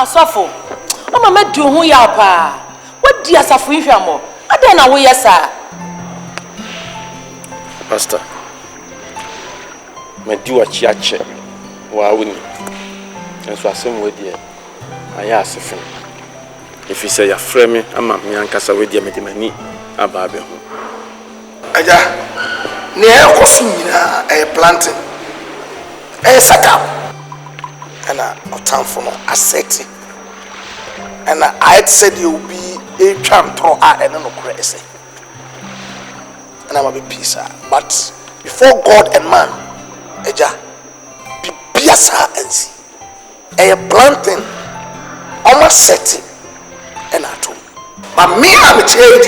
Sofo, Mama met you who ya pa. What dear Safo? I don't know where you are. Pastor, me do a chiache. Wow, and so I same with you. I ask him if he say a frame, I'm a young cassa with you, Medimani, a baby. Aja, near Cosmina, a planting, a sack, and a town for no asset. And I had said you'll be a champ throw and no crazy. And I'm a bit peace. But before God and man, Eja, be piasa and see. A planting, almost setting, and at home. But me, I'm a child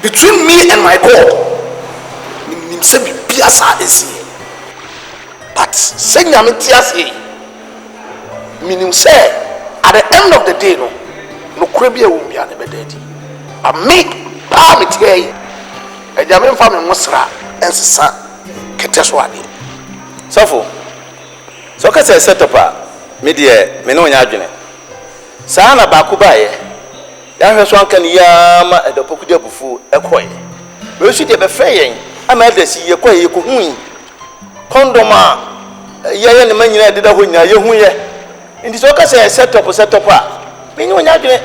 between me and my God. Him say be piasa and see. But saying I'm a tiasi, meaning say. At the end of the day, no crabby won't be an embedded. But me, I'm it here. A German family Musra and Sa Keteswadi. So can say set up a media, Menoyagine. Sana Bakubaye. Young one can yama at the Pokudia Bufu, a coy. We should have a fraying. I'm at the sea, a coy, you could win. Condoma, Yayan Mania did a winner, you. In this occasion, I set up. Meaning, when I get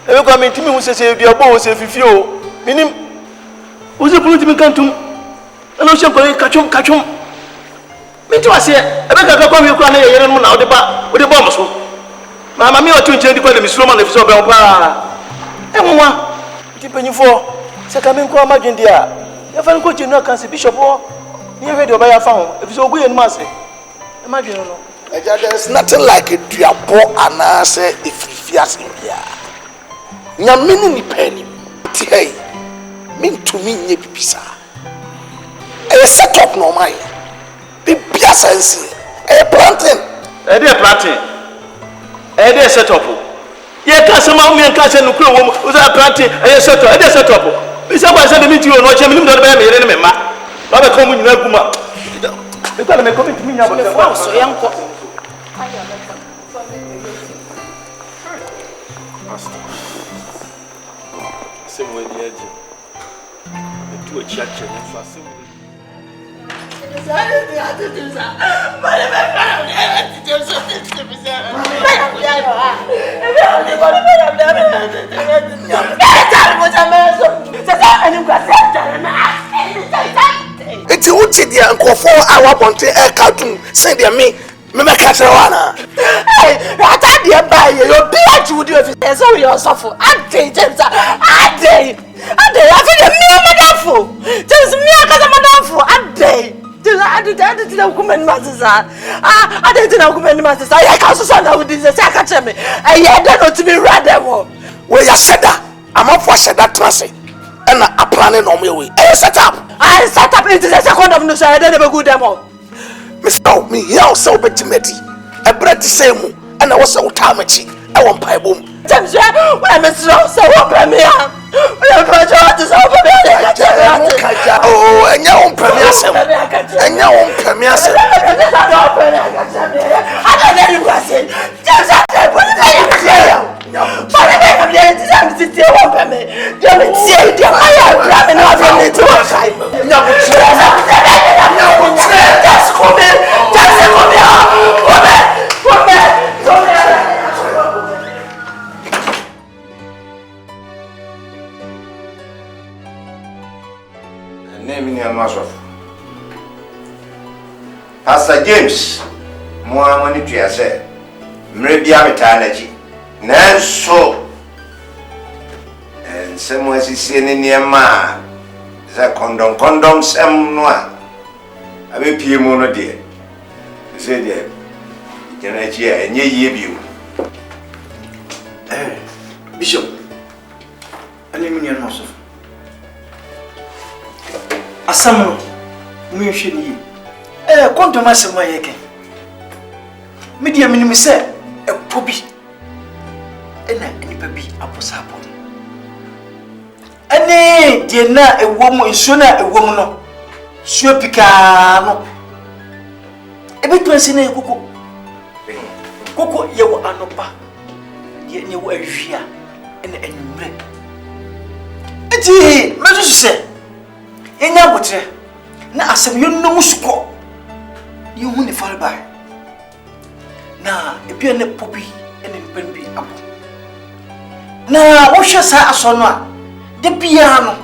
a coming to me who says, if your boss, if you meaning, who's a political cantum, and no shall catch him. Me too, I say, I beg a come you can hear him now with the bombs. Mamma, me or two change the Miss Roman if so, and one, depending for Sakamin Imagine, dear. If I'm coaching, no, can see Bishop or near radio by a phone, if so, we and Massey. Imagine. There's nothing like a diabo and I say if you ask him here. Yamini penny. Hey, mean to me, ye pisa. A set up no mind. Be piasancy. A planting. A dear planting. A dear set up. Ye can't some of me and catch and crew without planting. A set up. A dear set up. It's about sending me to you and watching him not be any member. Not a common Naguma. You're going to come to me now. So young. Same way the edge. The two church and for same way. won't the uncle for our ponte a cartoon, send me, Mama Casawana. Hey, what are you by your beard? You do if it's all your suffer. I think, James, I feel me, Madame Foo. Just me, Madame Foo, I didn't know woman masters. I didn't know woman masters. I can't say with this academy. I don't to be rather. Where you said that, I'm up for said that transit. And I planning on my way. I set up into the second of the side. I never go demo. Mr. Me here so betimeti. I bred the same, and I was so tamachi. I won't pay boom. James, when I'm so open me up. Oh, and your own premiers, and your own premiers. I don't know you was it. Just Pastor James, more money to yourself. Maybe I'm a tanaji. Nanso. And someone is saying near ma. The condom, some noa. I will pay mono dear. You say, dear, can I hear and ye view? Bishop, an immunian muscle. A summer, me should you. Come to my summer again. Media minimum said, a poppy. And any baby, a posapon. Any dear na a woman is sooner a woman. Sure picano. A bit to a cuckoo. Coco, you are no pa. Yet you were here and break. It's Major said, in your water. Now, as you know, score. You won't fall by. Now, if you're not poppy and in Penby apple. Now, what shall I saw now? The piano.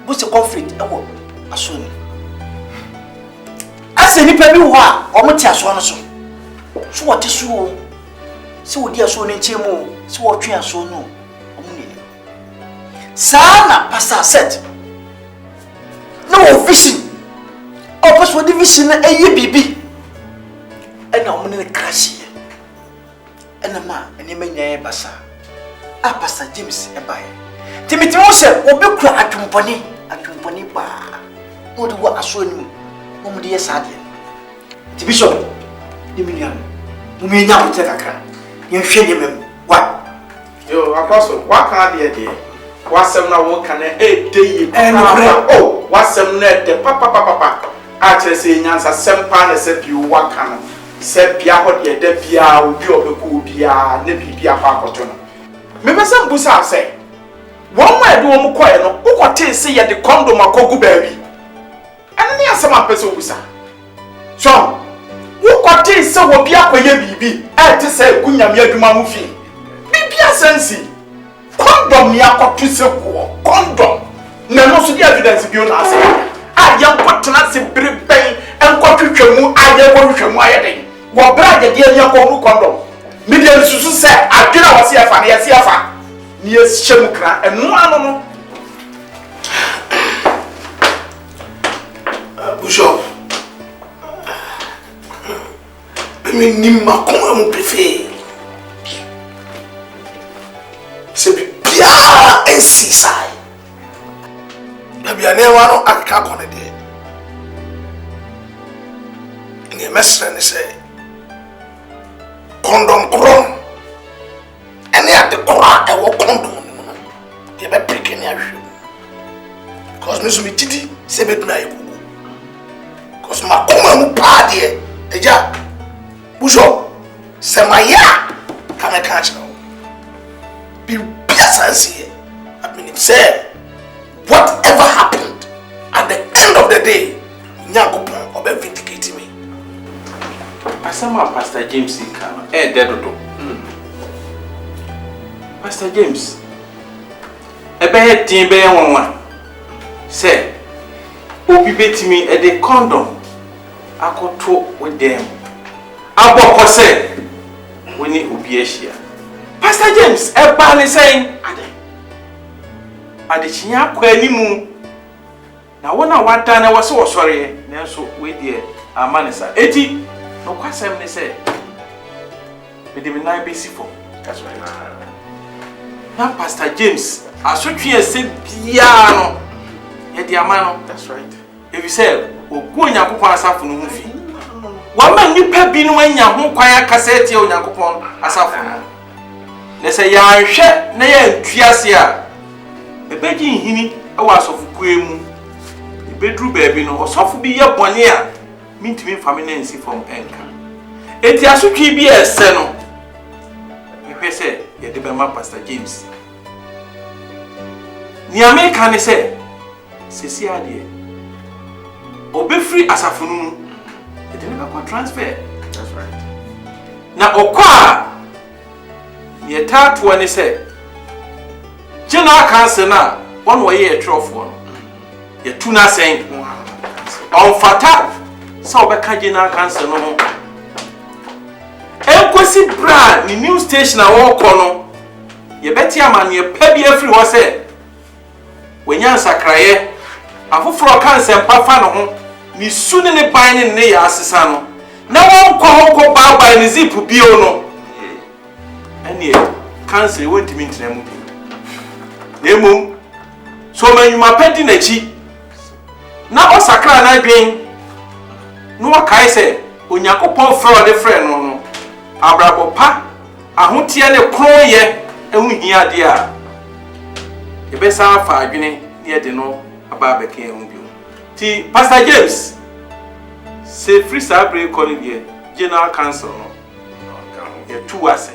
What's the conflict? A son. I say, you pay me what? Or much as one so. So, what is so? So, dear son in Chemo, so what you are so no. Sana, Pastor said. No vision. Opposite for the vision a baby. And I'm in a crash. And a man, and you may bassa. Ah, Pastor James, a buyer. Timothy said, or be cry at company bar. What do I show you? Mom, dear Sadian. The bishop, the million. You may now take a car. You share him. What? Yo, Apostle, what can I do? What's some now? Can I day? And oh, what's some net? The papa. Actually, saying answer some pan said you what can. Said Pia, what ye de Pia, will be of the good Pia, Nippy Pia Pacotono. Maybe some Bussa say. One way do quiet, no, what say at the condom of Coco Baby. And near some person Bussa. So, what got this so will be up with your baby, and to say, Gunyam Yagumamufi. Be Pia Sensi. Condom near Cotuso, condom. No, so the evidence of your last. I am put to not see big pain and Cotumu, I am going to my what brother, dear young condom. Millions to say, I do not see a fan, yes, near Shemukra, and no. Bishop, I mean, Nimma come prefer. C'est bien un seaside. Maybe I never know I can't on it. In the message, say, condom cron. And they have the cron, I will condom. They be picking your shoe. Because Miss Mititi, say, me because my woman party, Eja, Bujo, say my ya, can I catch now? Be sincere. I mean, say, whatever happened at the end of the day, Nyagopon will be vindicating me. I saw my Pastor James in Kano. Dead. Pastor James, a bad team bear one. Say, obi betimi e de condom akoto with them aboko say woni obi ahia Pastor James e ba ne saying ade chinya kwa animu na wona wada na wose wosore na so we de amanisa eti no kwasem ne say me de me na be sifo. That's right. Now Pastor James asotwe ese bia no ye de amano. That's right. If you say ogu Onyankopon asafo no hu fi wama nipa bi no anya ho kwan akasete Onyankopon asafo no ne say ya hwe na ya ntuase a ebeji nhini e wa asofu kwemu ebedru baabi no osofu bi ye bone a mintimi faminensi from enka enti asotwe bi ese no me say ye de be ma Pastor James ni America ne say sesi ade obe free asafunu e de be ko transfer. That's right. Na okwa ye tatu ne say general council na one way ye trofo no ye tuna sen on fata so be ka general council no ho enkosi bra ni new station a wo kono ye beti amane pa bi afri wo se wenya sakraye afoforo kanse mpafa no ho ni suni ne ban ne ya asesa no na won ko ba ni zip bio no ene kanse wontimi ntena mu bi nemum so manyuma pedi na chi na o sakra na dwen no kai se Onyankopon fro de frɛ no abrabo pa ahotie ne kroye ehu hia de a ebesa afa adwene ne de no aba beke ehu bio ti Pastor James se free sabre calling here general council no ye tu ase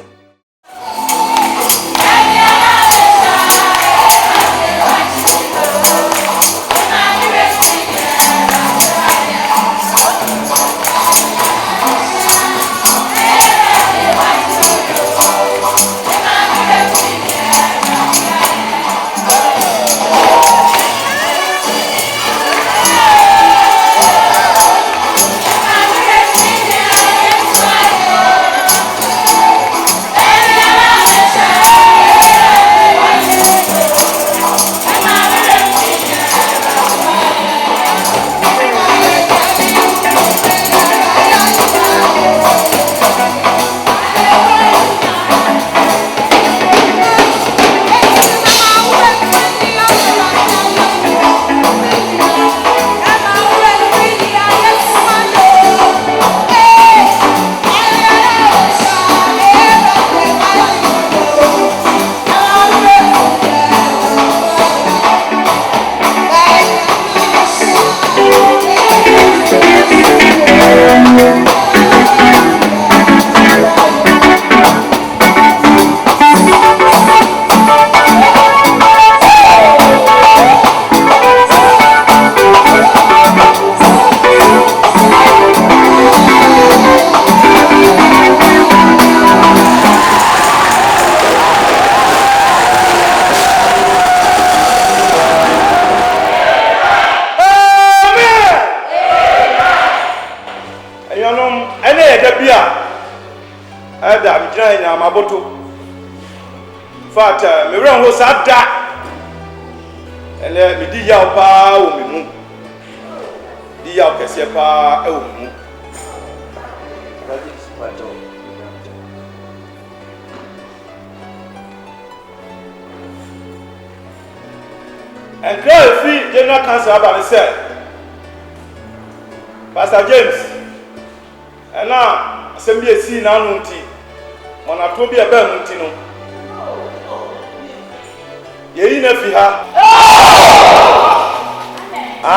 Fata me ran ho sada ele me di ya pa o me mu di ya kese pa e o mu and cry free general council about himself Pastor James and now assembly see na no nti ona to bi e ba mu nti no yeyi na fi ha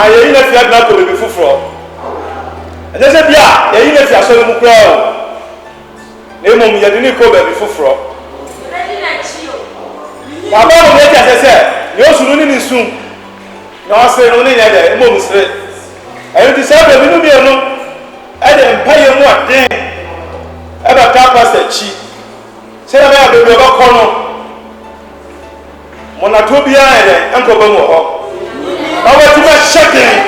yeyi na fi ha na to be fufuro ene se bia yeyi na fi aso mu kura o na emom ye de ni ko be fufuro baba mo me ti asese ni o sunu ni nsun na o se no ni ye de emom sire ayo ti se be binu bi eno e de mpaye mu aden e ba ta pastor chi se na be be ba ko no Monatobia and Uncle Bomo. I want to be shaking.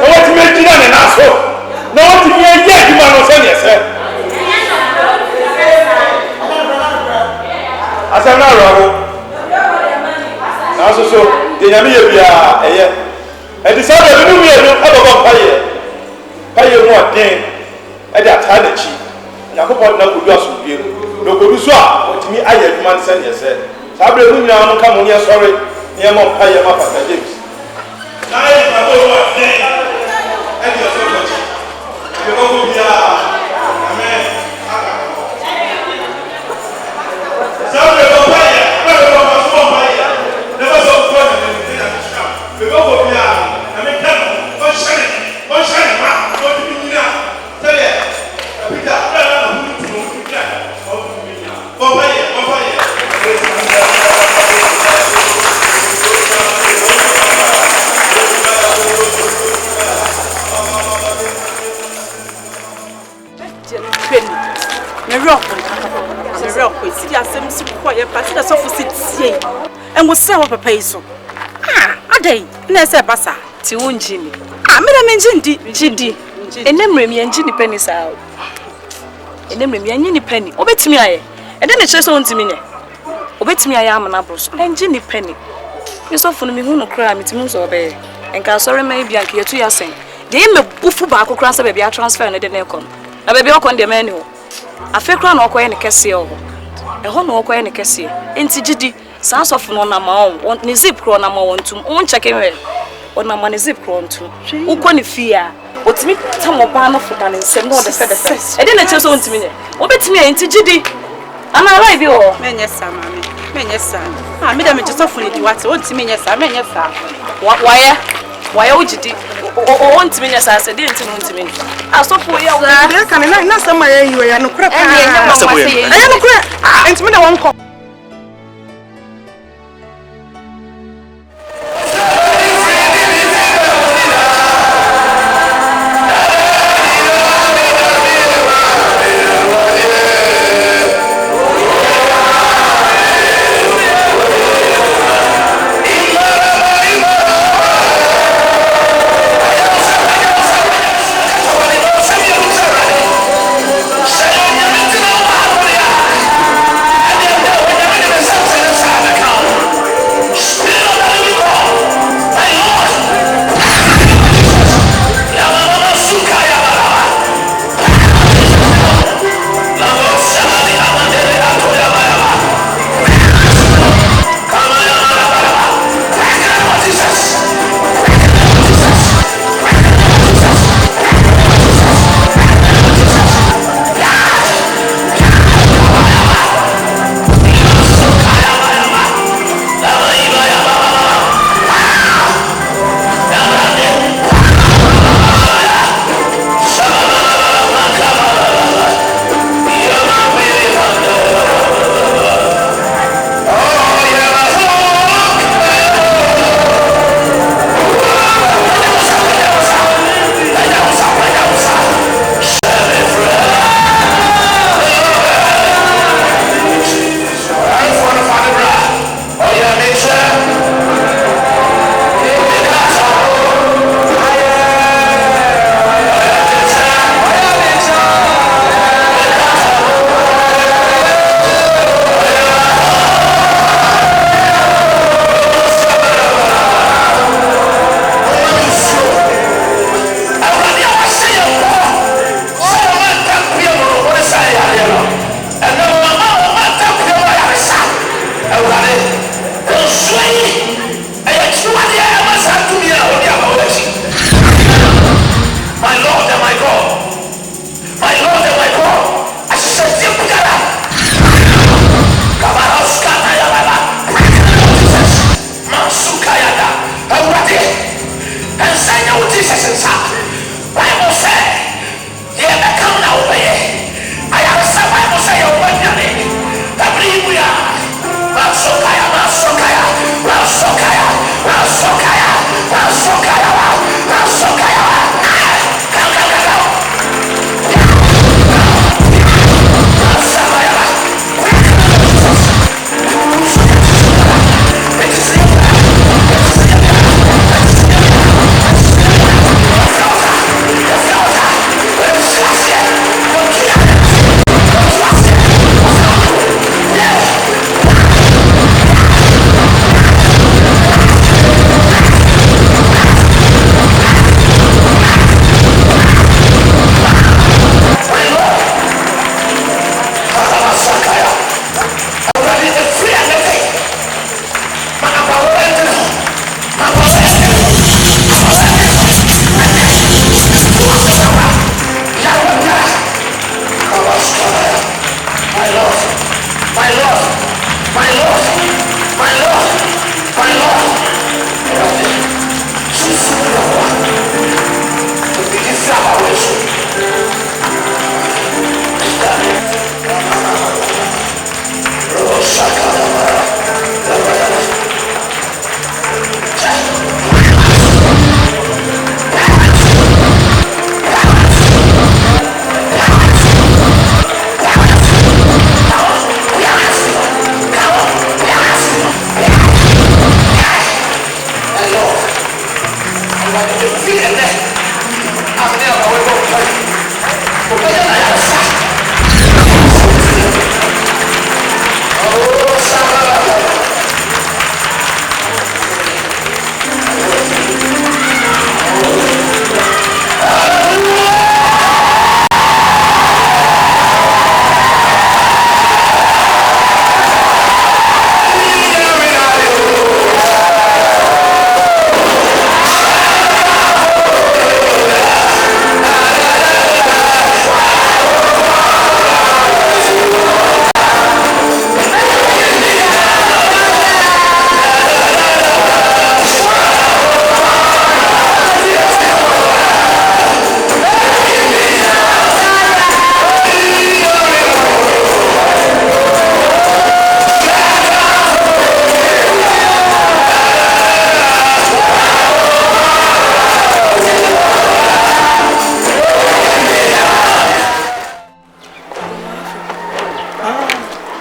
what made you an asshole? No, what you get, you must send yourself. As I'm not wrong. Also, so the Yamia, and decided to do me about fire more thing at that time. I hope I'm not good as you. No good, what me I had man send yourself. Sabre now come on here, sorry, near more fire, Papa James. I am a good thing. And you're so much. You're over here. Amen. Sabre, never so fun and we go over here. I mean, one shining, what do you now? Tell you, Peter, and was so up a so. Ah, a day, Nessa Bassa, Tiun Jimmy. Ah, Madame Jindy, and then Remy and Ginny Penny's out. And then Remy and Ginny Penny, obey to me, and then it's just on to me. Obey to me, I am an apples, and Ginny Penny. You're so funny, who no crime, it's moves obey, and can sorry maybe and care to your saying. They aim a buffo back across a baby transfer and the Necon. A baby on the menu. A fair crown or any cassia. A home or any cassia. Ain't Giddy, sounds of no amount, want ni zip crown amount to own checking away. Or no money zip crown to. Who can fear? What's me some of banner for and send all the feathers. I didn't just own to me. What bet me ain't Giddy? Am I right, you all? Men, yes, sir, mammy. Men, yes, sir. I made them just often do what wants me, yes, I mean, yes, sir. What, why would you do? Oh, want to me, yes, I said, didn't want to me. I'll stop for you. I can't not somewhere you are no crap. I am a crap. And to me, I won't come.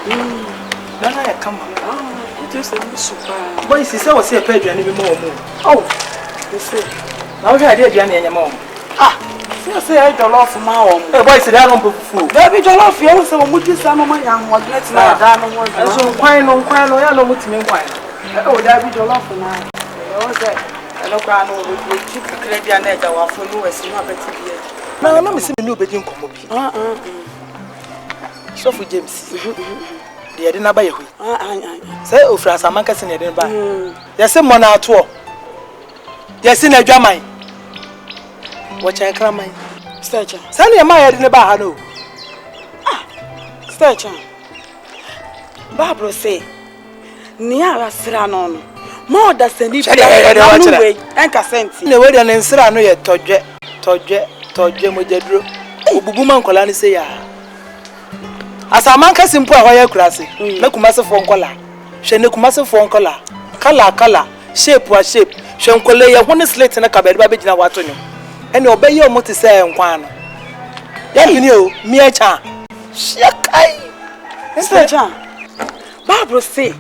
Nana ya come. It is a super. Boy, she said was a page and even more. Oh, you see. Now I did your mom. You say I don't love my own. A boy said I don't put food. There be your love, you so much some of my young was let's not down on one. And so, why no, I don't want to mean why. Oh, there be your love for now. I was there. I look around with cheap credit and edge or for you as not better yet. Now, let me see the new bedroom come up. So for James, the dinner by you. Say, oh, France, I'm in the dinner. Yes, someone out to all. Yes, in a jammy. Watch I cram my stature. Send your mother in the bar. No. Stature. Barbara say, Niara Siranon. More than the way, and Cassenti. Ne wadi anensira no ye todwe mojadro obubuman kola ni se ya asamanka simpo a hoye kurase na kumase fo nkola hwe ne kumase fo nkola kala shape hwe nkole ye hone slate na kabedi ba begina wato nyo ene obeye o moti se nkwan no ya bini o mi echa shakai Stature. Barbara say,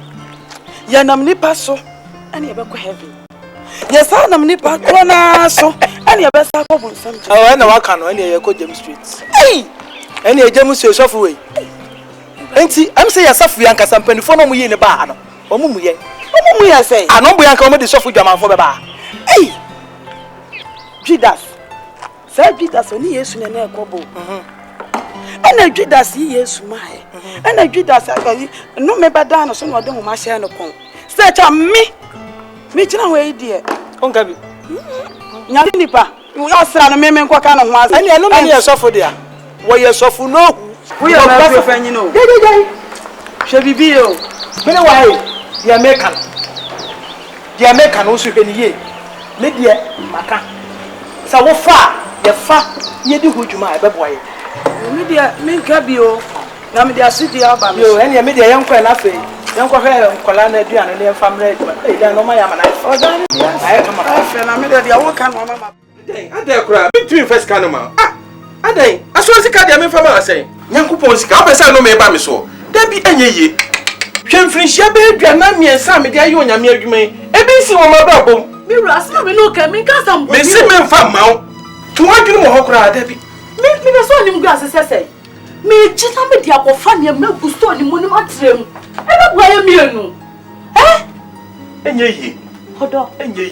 Yanam nipa so. Any ever heaven. Yes, I am nipa corner so. Any ever sackable something. Oh, and I can only a James Street. Hey! Any a James yourself away. Auntie, I'm saying yourself, Yanka, some penny for no in the bar. Or Mumuye. I say, I know we are coming to suffer German for the bar. Hey! Judas. Said Judas only yes in an air cobble. And I Judas, he is my. And I Judas, no member down or some of them, my share no pong. Such a me. Me, away, dear. Ungabi. Nipa. You are son, me, and what kind of was. And I know many are suffer there. Why you suffer no? We are not friend, you know. Shall be Bill. Many why? The American also can ye. Lydia, Maca. So what far? The far, ye do good to my boy. Media, me cabio. Now, me, their city album. You and your media young friend, young Colana Diana and their family. They don't know my am. I come up. I made a walk on Mama. I dare cry between first canoma. I day. I saw the Cadmium from us saying, Yanko Ponska, I know me by me so. There be any ye. Shem French, Yabe, Granami, and Sammy, dear you and your me. ABC on my bubble. Miras, no, we look at me, cause I'm Missing men from Mount. 200 more cry, Debbie. Make me the son in glasses, I say. Me, just a media for funny and milk to in the monument room. And that's why I'm here. Eh? And ye, Hold on, and ye,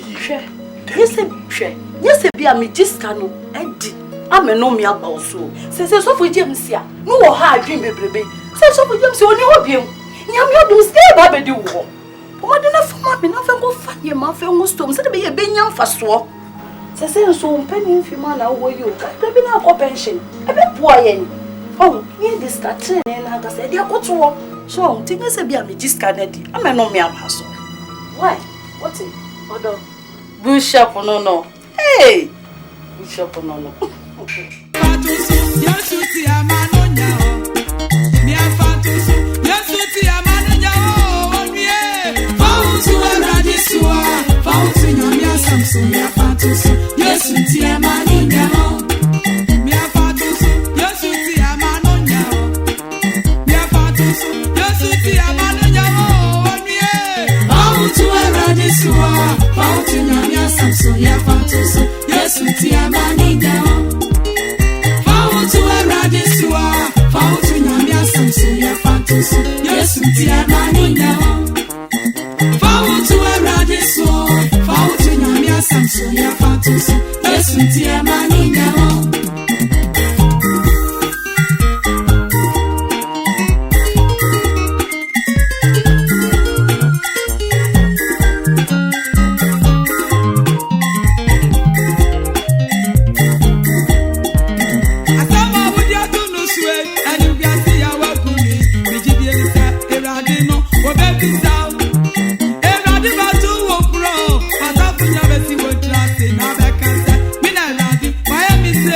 yes, be a me just canoe, and I'm a no me about so. Says so for James here. No hard dream, baby. Says so for James, you only hope him. Yam, you stay, baby, do. What enough for me, nothing go funny, my film stones, and be a benyan for swap. Says so, penny if you man, how were you? There be no pension. A bit poor. Oh, you this catching, and I said, you go to work. So, think I say, be a me just canedy. I'm a no me house. Why? What's it? Hold on. Bishop, no. Hey! Bishop, no. Baby,